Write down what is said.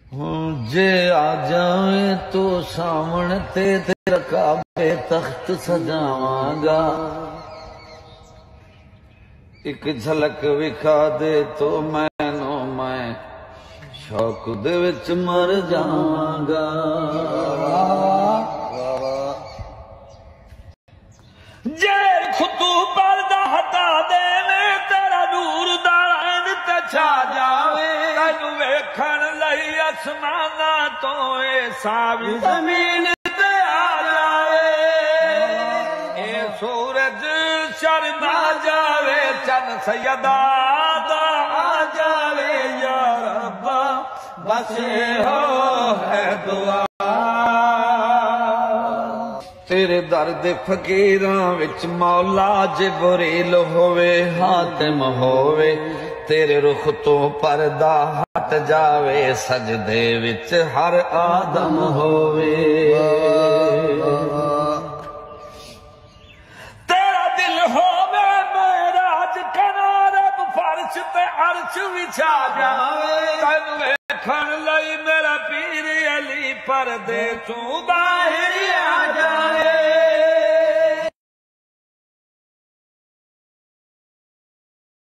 जे आ जाए तो सामने तेरा काबे तख्त सजावांगा। एक झलक विखा दे तो मैनू मैं शौक दे विच मर जावांगा। जे खुतू पर्दा हटा दे तेरा नूर दा रंग ते छा जावे। तैनू वेखण लई आसमाना तो ए सावी जमीन ते आ जावे। ए सूरज शर्मा जावे चन सैयदा दा आ जावे। या रब्बा बस हो है दुआ। तेरे दर दे फकीरां विच मौला जिबरील होवे हातिम होवे। तेरे रुख तो पर्दा हट जावे सजदे विच हर आदम होवे। तेरा दिल होवे मेराज करा रब फर्श ते अर्श विछा जावे। तैनू वेखण लई मेरा पीर अली परदे चों बाहर